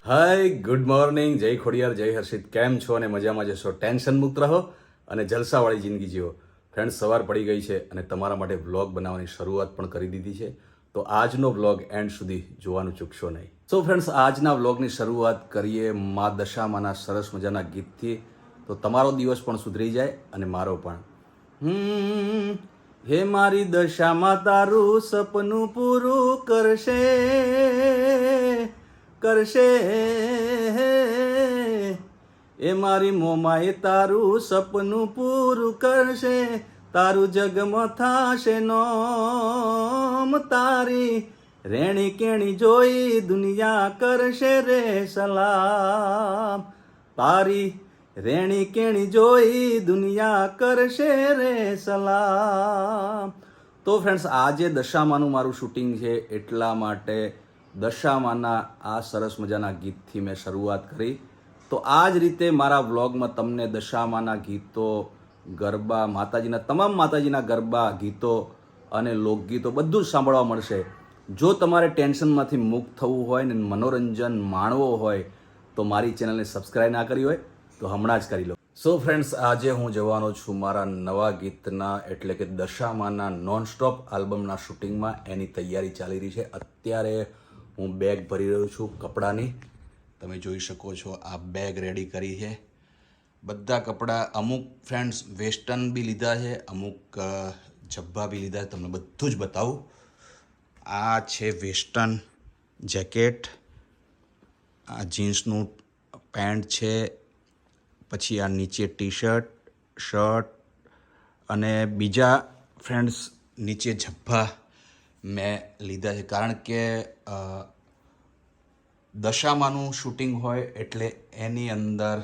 હાય, good morning, જય ખોડિયાર, જય હર્ષિત. કેમ છો અને મજામાં જશો? ટેન્શન મુક્ત રહો અને જલસાવાળી જિંદગી જીવો. ફ્રેન્ડ્સ, સવાર પડી ગઈ છે અને તમારા માટે વ્લોગ બનાવવાની શરૂઆત પણ કરી દીધી છે. તો આજનો વ્લોગ એન્ડ સુધી જોવાનું ચૂકશો નહીં. સો ફ્રેન્ડ્સ, આજના વ્લોગની શરૂઆત કરીએ મા દશામાના સરસ મજાના ગીતથી. તો તમારો દિવસ પણ સુધરી જાય અને મારો પણ. હે મારી દશામાં તારું સપનું પૂરું કરશે કરશે એ મારી મોમાએ તારું સપનું પૂરું કરશે, તારું જગમાં થાશે નોમ, તારી રેણી કેણી જોઈ દુનિયા કરશે રે સલામ, તારી રેણી કેણી જોઈ દુનિયા કરશે રે સલામ. તો ફ્રેન્ડ્સ, આજે દશામાનું મારું શૂટિંગ છે, એટલા માટે દશામાના આ સરસ મજાના ગીતથી મેં શરૂઆત કરી. તો આ જ રીતે મારા વ્લોગમાં તમને દશામાના ગીતો, ગરબા, માતાજીના ગરબા ગીતો અને લોકગીતો બધું જ સાંભળવા મળશે. જો તમારે ટેન્શનમાંથી મુક્ત થવું હોય ને મનોરંજન માણવો હોય તો મારી ચેનલને સબસ્ક્રાઈબ ના કરી હોય તો હમણાં જ કરી લો. સો ફ્રેન્ડ્સ, આજે હું જવાનો છું મારા નવા ગીતના એટલે કે દશામાના નોનસ્ટોપ આલ્બમના શૂટિંગમાં. એની તૈયારી ચાલી રહી છે. અત્યારે હું બેગ ભરી રહ્યો છું કપડાની. તમે જોઈ શકો છો, આ બેગ રેડી કરી છે. બધા કપડાં, અમુક ફ્રેન્ડ્સ વેસ્ટર્ન બી લીધા છે, અમુક જબ્બા બી લીધા છે. તમને બધું જ બતાવું. આ છે વેસ્ટર્ન જેકેટ, આ જીન્સનું પેન્ટ છે, પછી આ નીચે ટી શર્ટ, શર્ટ અને બીજા ફ્રેન્ડ્સ નીચે જબ્બા મેં લીધા છે. કારણ કે દશામાનું શૂટિંગ હોય એટલે એની અંદર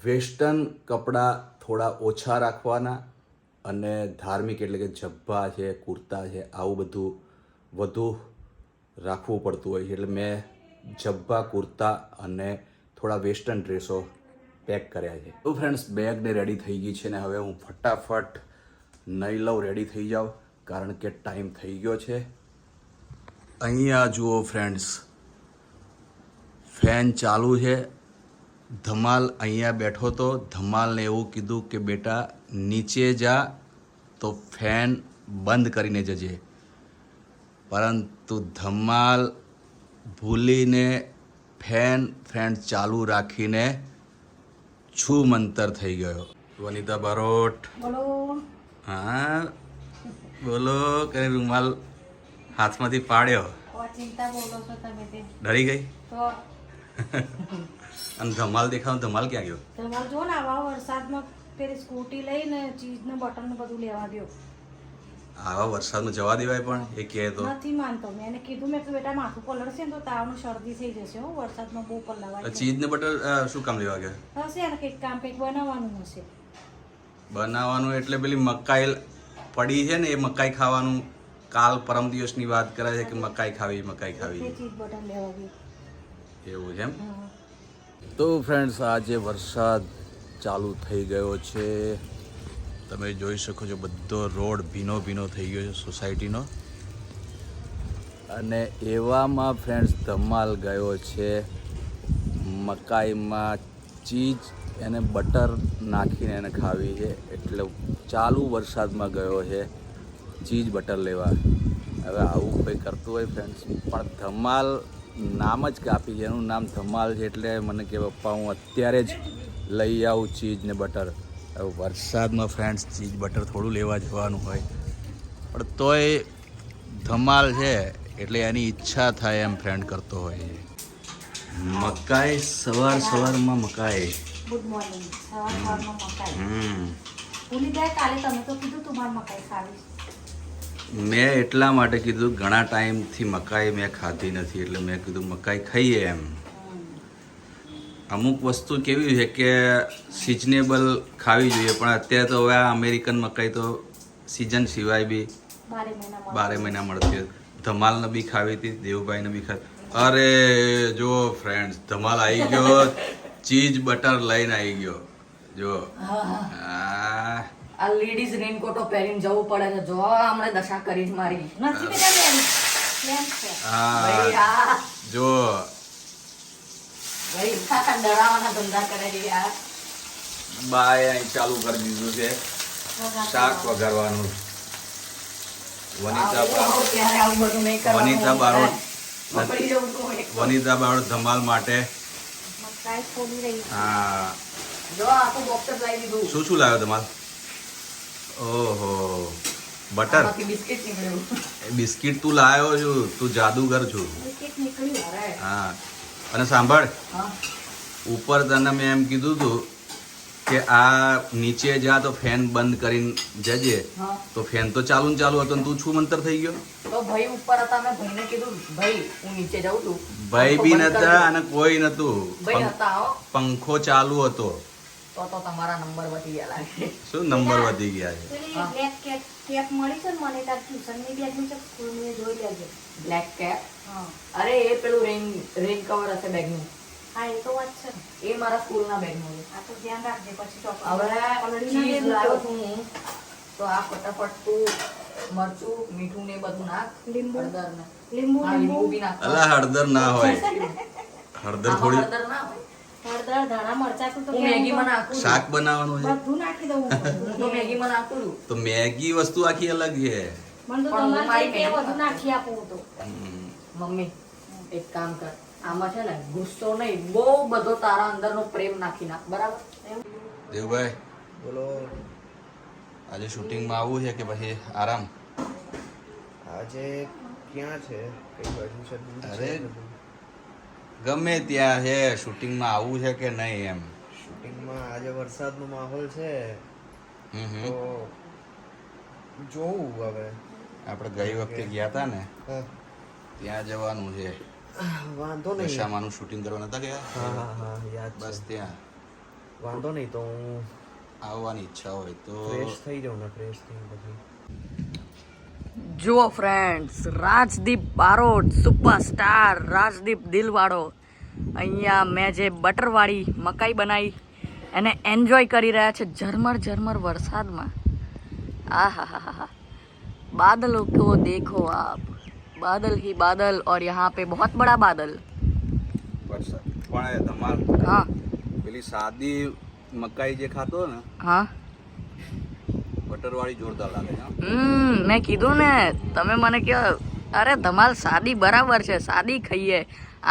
વેસ્ટર્ન કપડાં થોડા ઓછા રાખવાના અને ધાર્મિક એટલે કે જબ્બા છે, કુર્તા છે, આવું બધું વધુ રાખવું પડતું હોય છે. એટલે મેં જબ્બા, કુર્તા અને થોડા વેસ્ટર્ન ડ્રેસો પેક કર્યા છે. તો ફ્રેન્ડ્સ, બેગને રેડી થઈ ગઈ છે ને હવે હું ફટાફટ નહીં લઉં, રેડી થઈ જાઉં કારણ કે ટાઈમ થઈ ગયો છે. અહીંયા જુઓ ફ્રેન્ડ્સ, ફેન ચાલુ છે. ધમાલ અહીંયા બેઠો તો ધમાલને એવું કીધું કે બેટા નીચે જા તો ફેન બંધ કરીને જજે, પરંતુ ધમાલ ભૂલીને ફેન ચાલુ રાખીને છૂમંતર થઈ ગયો. વનિતા બારોટ, બોલો. હા બોલો. કે રૂમાલ હાથમાંથી પાડ્યો, ચિંતા બોલો છો તમે તે ડરી ગઈ. તો અને ધમાલ દેખાવ, ધમાલ ક્યાં ગયો? તમારે જો ને આવા વરસાદમાં પેલી સ્કૂટી લઈને ચીઝને બટન ને બધું લેવા દો. આવા વરસાદમાં જવા દેવાય પણ એ કહે તો નથી માનતો. મેં એને કીધું, મેં કીધું બેટા માથું પલળશે ને તો તાવનું શરદી થઈ જશે. હો, વરસાદમાં બહુ પલાવાય. ચીઝ ને બટર શું કામ લેવા ગયા? હશે ને કંઈક કામ કંઈક બનાવવાનું હશે. બનાવવાનું એટલે પેલી મકાઈ પડી છે ને, એ મકાઈ ખાવાનું. કાલ પરમ દિવસની વાત કરે છે કે મકાઈ ખાવી. તે ચીઝ બટન લેવા દો. એવું છે એમ. તો ફ્રેન્ડ્સ, આજે વરસાદ ચાલુ થઈ ગયો છે. તમે જોઈ શકો છો બધો રોડ ભીનો થઈ ગયો છે સોસાયટીનો. અને એવામાં ફ્રેન્ડ્સ ધમાલ ગયો છે મકાઈમાં ચીઝ એને બટર નાખીને એને ખાવી છે. એટલે ચાલુ વરસાદમાં ગયો છે ચીઝ બટર લેવા. હવે આવું કોઈ કરતું હોય ફ્રેન્ડ્સ, પણ ધમાલ નામ જ કાપી છે, એનું નામ ધમાલ છે. એટલે મને કહે પપ્પા હું અત્યારે જ લઈ આવું ચીઝ ને બટર. હવે વરસાદમાં ફ્રેન્ડ્સ ચીઝ બટર થોડું લેવા જવાનું હોય, પણ તોય ધમાલ છે એટલે એની ઈચ્છા થાય એમ ફ્રેન્ડ કરતો હોય. મકાઈ સવારમાં મકાઈ. Good morning. સવારમાં મકાઈ ભૂલી ગયા. કાલે તમે તો કીધું તું મારે મકાઈ ખાવી. મેં એટલા માટે કીધું, ઘણા ટાઈમથી મકાઈ મેં ખાધી નથી એટલે મેં કીધું મકાઈ ખાઈએ એમ. અમુક વસ્તુ કેવી છે કે સિઝનેબલ ખાવી જોઈએ, પણ અત્યારે તો હવે આ અમેરિકન મકાઈ તો સિઝન સિવાય બી 12 મહિના મળતી. ધમાલને બી ખાવી હતી, દેવુભાઈને બી ખાવી. અરે જો ફ્રેન્ડ્સ, ધમાલ આવી ગયો, ચીઝ બટર લઈને આવી ગયો. જો આ લેડીઝ રેનકોટો પહેરીને જવું પડે છે. જો હમણાં દશા કરી મારી નથી બેટા, પ્લેન છે. હા જો ભાઈ ડરાવાના ધંધા કરે છે યાર. બાય અહીં ચાલુ કરી દીધું છે શાક વઘારવાનું. વનિતા બારોટ ત્યારે આવું બધું નહીં કરવાનું. વનિતા બારોટ પકડી જવું તો હોય. વનિતા બારોટ ધમાલ માટે. મકાઈ ફોડી રહી છે. હા જો આખું બોક્સ જ લાવી દીધું. શું શું લાવ્યો ધમાલ? ઓહો બટર. આમાંથી બિસ્કિટ નીકળ્યું. એ બિસ્કિટ તું લાવ્યો છું, તું જાદુગર છું. બિસ્કિટ નીકળ્યું. અરે હા અને સાંભળ, હા ઉપર તને મેં એમ કીધું તું કે આ નીચે જા તો ફેન બંધ કરીને જજે, હા. તો ફેન તો ચાલુ ને ચાલુ હતો ને તું છું મંતર થઈ ગયો. તો ભાઈ ઉપર હતા, મેં ભાઈને કીધું ભાઈ હું નીચે જાઉં છું. ભાઈ પંખો બી બંધ નતા કરી અને કોઈ નતું. ભાઈ હતા હો. પંખો ચાલુ હતો. તો તમારા નંબર વધી ગયા લાગે. શું નંબર વધી ગયા છે? પેલી હા. બ્લેક કેપ મળી છે ને મને તાર ટ્યુશનની બેગની છે સ્કૂલની જોઈ લેજે. Black cap. હા અરે એ પેલું રેન કવર હશે બેગનું. હા એ તો વાત છે ને. એ મારા સ્કૂલના બેગનું છે. આ તો ધ્યાન રાખજે પછી ચોપડી. હવે પલળી ના ચીઝ દેવું લાવ્યો તો. છું હું. તો આ ફટાફટ તું મરચું મીઠું ને એ બધું નાખ. લીંબુ. હળદર ને. લીંબુ હા, લીંબુ લીંબુ બી નાખ. અલા હળદર ના હોય, હળદર આમાં થોડી. હળદર ના હોય. હળદર ધાણા મરચાં તું તો હું કેવું મેગીમાં તો નાખું છું. શાક બનાવવાનું છે બધું નાખી દઉં હું તો મેગીમાં નાખું છું. તો મેગી વસ્તુ આખી અલગ છે. મને તો પણ હું તમારે મારી જે કે મેગી બધું નાખી આપું તો હમ. મમ્મી એક કામ કર, આમાં છે ને ગુસ્સો નહીં, બહુ બધો તારા અંદરનો પ્રેમ નાખી નાખ, બરાબર? દેવભાઈ બોલો. આજે શૂટિંગમાં આવવું છે કે પછી આરામ? આજે ક્યાં છે? કઈ બાજુ છે? દૂર છે અરે. બધું? ગમે ત્યાં છે, શૂટિંગમાં આવવું છે કે નહીં એમ. શૂટિંગમાં આજે વરસાદનો માહોલ છે હમ હમ. તો જોવું હવે. આપણે ગઈ વખતે ગયા હતા ને હા, ત્યાં જવાનું છે. વાંધો નહીં. દશામાનું શૂટિંગ કરવા નતા ગયા? હા હા હા યાદ બસ છે. ત્યાં વાંધો નહીં તો હું આવવાની ઈચ્છા હોય તો. ફ્રેશ થઈ જાઉં ને ફ્રેશ થઈ પછી. જુઓ ફ્રેન્ડ્સ, રાજદીપ બારોટ સુપરસ્ટાર રાજદીપ દિલવાળો અહીંયા મેં જે બટરવાળી મકાઈ બનાવી એને એન્જોય કરી રહ્યા છે ઝરમર ઝરમર વરસાદમાં. આ હા હા હા, बादलों को देखो आप, बादल ही बादल और यहाँ पे बहुत बड़ा बादल. વરસાદ પણ એ ધમાલ हाँ પેલી સાદી મકાઈ જે ખાતો ને हाँ બટર વાળી જોરદાર લાગે છે. મેં કીધું ને, તમે મને કહો અરે ધમાલ સાદી બરાબર છે, સાદી ખાઈએ,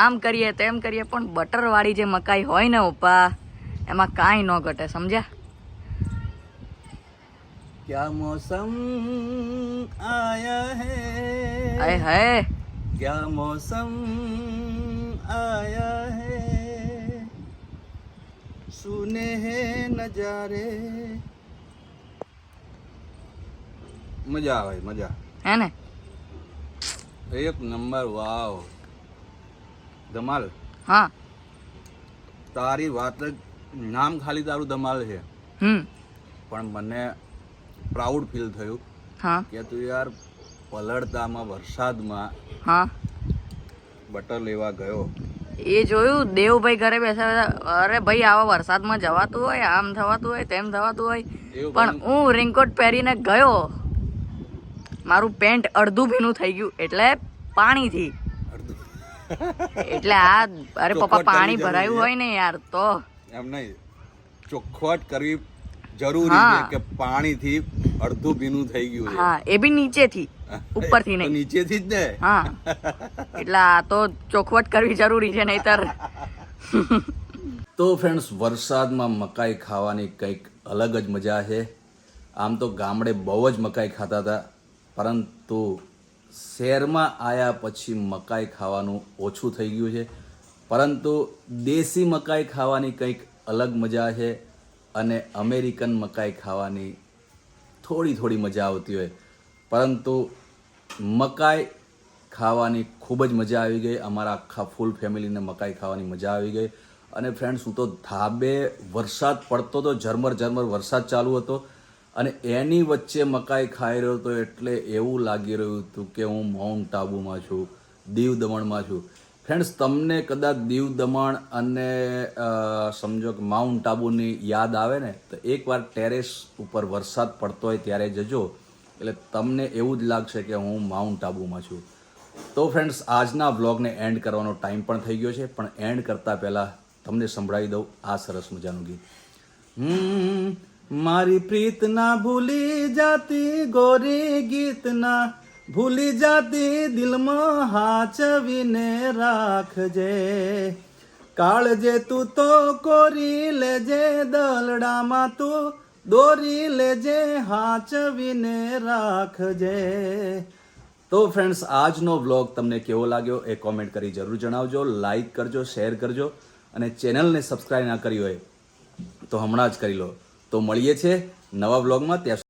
આમ કરીએ તેમ કરીએ, પણ બટરવાળી જે મકાઈ હોય ને ઉપા એમાં કાંઈ ન ઘટે, સમજ્યા? क्या मौसम आया है, અય હે क्या मौसम आया है, सुने हैं नजारे. મજા આવે મજા, હે ને? એક નંબર. વાવ ધમાલ, હા તારી વાત જ, નામ ખાલી તારું ધમાલ છે પણ મને પ્રાઉડ ફીલ થયું હા કે તું યાર પલળતામાં વરસાદમાં હા બટર લેવા ગયો. એ જોયું દેવભાઈ ઘરે બેસા બેસા, અરે ભાઈ આવા વરસાદમાં જવાતું હોય, આમ થવાતું હોય, તેમ થવાતું હોય, એવું પણ હું રેનકોટ પહેરીને ગયો, મારું પેન્ટ અડધું ભીનું થઈ ગયું, એટલે પાણીથી. એટલે આ અરે પપ્પા ચોખવટ પાણી કરવી ભરાયું જરૂરી હોય ને યાર તો. એમ નહીં, ચોખવટ કરવી જરૂરી હા. છે કે પાણીથી અડધું ભીનું થઈ ગયું છે. હા એ બી નીચેથી, ઉપરથી તો નહીં. નીચેથી જ ને. હા એટલે આ તો ચોખવટ કરવી જરૂરી છે, નહીતર. તો ફ્રેન્ડ્સ, વરસાદમાં મકાઈ ખાવાની કંઈક અલગ જ મજા છે. આમ તો ગામડે બહુ જ મકાઈ ખાતા હતા, પરંતુ શહેરમાં આવ્યા પછી મકાઈ ખાવાનું ઓછું થઈ ગયું છે. પરંતુ દેશી મકાઈ ખાવાની કંઈક અલગ મજા છે અને અમેરિકન મકાઈ ખાવાની થોડી થોડી મજા આવતી હોય, પરંતુ મકાઈ ખાવાની ખૂબ જ મજા આવી ગઈ. અમારા આખા ફૂલ ફેમિલીને મકાઈ ખાવાની મજા આવી ગઈ. અને ફ્રેન્ડ્સ, હું તો ધાબે, વરસાદ પડતો તો, ઝરમર ઝરમર વરસાદ ચાલુ હતો અને એની વચ્ચે મકાઈ ખાઈ રહ્યો હતો, એટલે એવું લાગી રહ્યું હતું કે હું માઉન્ટ આબુમાં છું, દીવ દમણમાં છું. ફ્રેન્ડ્સ, તમને કદાચ દીવ દમણ અને સમજો કે માઉન્ટ આબુની યાદ આવે ને, તો એકવાર ટેરેસ ઉપર વરસાદ પડતો હોય ત્યારે જજો, એટલે તમને એવું જ લાગશે કે હું માઉન્ટ આબુમાં છું. તો ફ્રેન્ડ્સ, આજના વ્લોગને એન્ડ કરવાનો ટાઈમ પણ થઈ ગયો છે, પણ એન્ડ કરતાં પહેલાં તમને સંભળાવી દઉં આ સરસ મજાનું ગીત. મારી પ્રીત ના ભૂલી જાતી ગોરી ગીત ના ભૂલી જાતી દિલમાં હાચવીને રાખજે. કાળજે તું તો કોરી લેજે દલડામાં તું દોરી લેજે હાચવીને રાખજે. તો ફ્રેન્ડ્સ, આજનો વ્લોગ તમને કેવો લાગ્યો એ કોમેન્ટ કરી જરૂર જણાવજો. લાઈક કરજો, શેર કરજો અને ચેનલને સબસ્ક્રાઈબ ના કરી હોય તો હમણાં જ કરી લો. તો મળીએ છીએ નવા વ્લોગમાં. ત્યાં